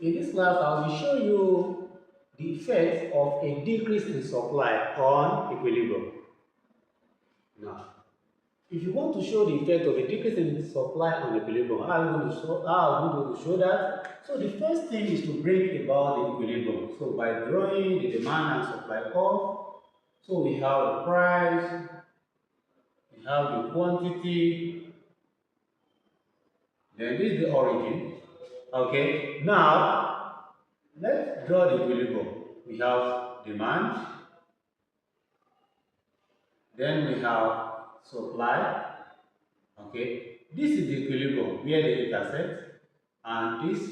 In this class, I will show you the effect of a decrease in supply on equilibrium. Now, if you want to show the effect of a decrease in supply on equilibrium, how are you going to show that? So the first thing is to bring about the equilibrium. So by drawing the demand and supply curve, so we have the price, we have the quantity, then this is the origin. Okay, now let's draw the equilibrium. We have demand, then we have supply. Okay, this is the equilibrium where they intersect, and this,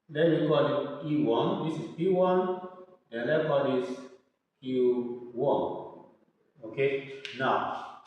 then we call it E1. This is P1. Then let's call this Q1. Okay, now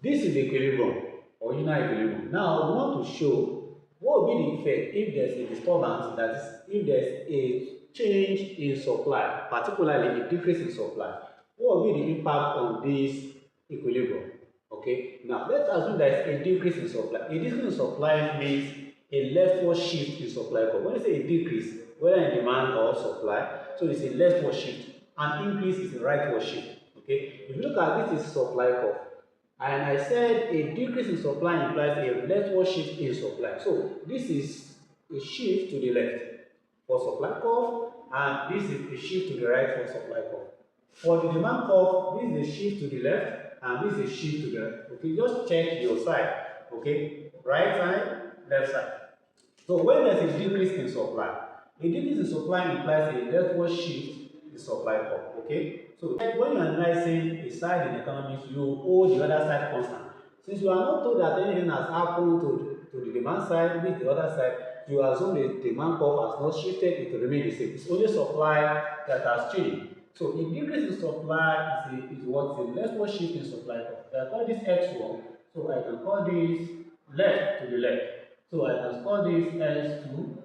this is the equilibrium, original equilibrium. Now we want to show what will be the effect if there's a disturbance, that is, if there's a change in supply, particularly a decrease in supply. What will be the impact on this equilibrium? Okay, now let's assume there is a decrease in supply. A decrease in supply means a leftward shift in supply curve. When you say a decrease, whether in demand or supply, so it's a leftward shift. An increase is a rightward shift. Okay, if you look at this is supply curve, and I said a decrease in supply implies a leftward shift in supply. So this is a shift to the left for supply curve, and this is a shift to the right for supply curve. For the demand curve, this is a shift to the left, and this is a shift to the right. Okay, just check your side. Okay, right side, left side. So when there's a decrease in supply, a decrease in supply implies a leftward shift in supply curve. Okay, so when you are analyzing a side in economics, you hold the other side constant. Since you are not told that anything has happened to the demand side with the other side, you assume the demand curve has not shifted, it will remain the same. It's only supply that has changed. So a decrease in supply is what? A leftward shift in supply curve. I call this x1, so I can call this left to the left. So I can call this S2,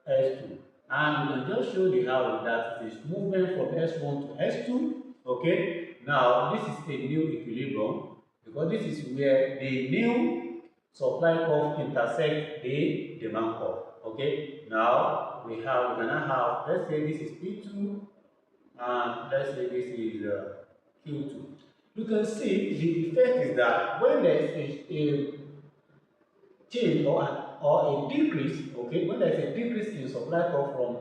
S2. And we can just show the how that it is moving from S1 to S2. Okay, now this is a new equilibrium because this is where the new supply curve intersect the demand curve. Okay, now we can now have, let's say this is P2 and let's say this is Q2. You can see the effect is that when there is a change or a decrease, okay, when there is a decrease in supply curve from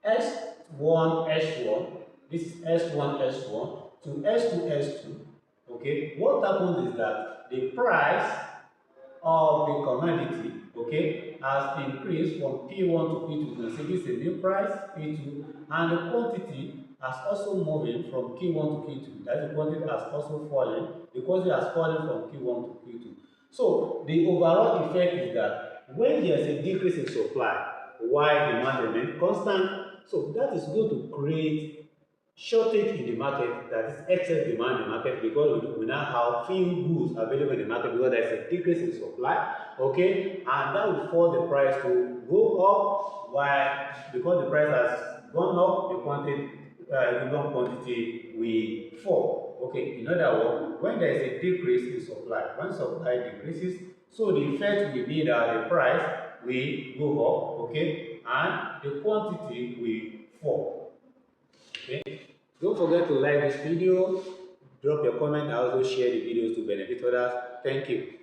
S1, S1, this is S1, S1 to S2, S2, okay, what happens is that the price of the commodity, okay, has increased from P1 to P2. You can see this is a new price, P2, and the quantity has also moving from Q1 to Q2. That is, the quantity has also fallen. The quantity has fallen from Q1 to Q2. So the overall effect is that when there is a decrease in supply, while demand remains constant, so that is going to create shortage in the market, that is excess demand in the market, because we now have few goods available in the market because there is a decrease in supply. Okay, and that will force the price to go up, while because the price has gone up, the equivalent quantity will fall. Okay, in other words, when there is a decrease in supply, when supply decreases, so the effect will be that the price will go up, okay, and the quantity will fall. Okay, don't forget to like this video, drop your comment, and also share the videos to benefit others. Thank you.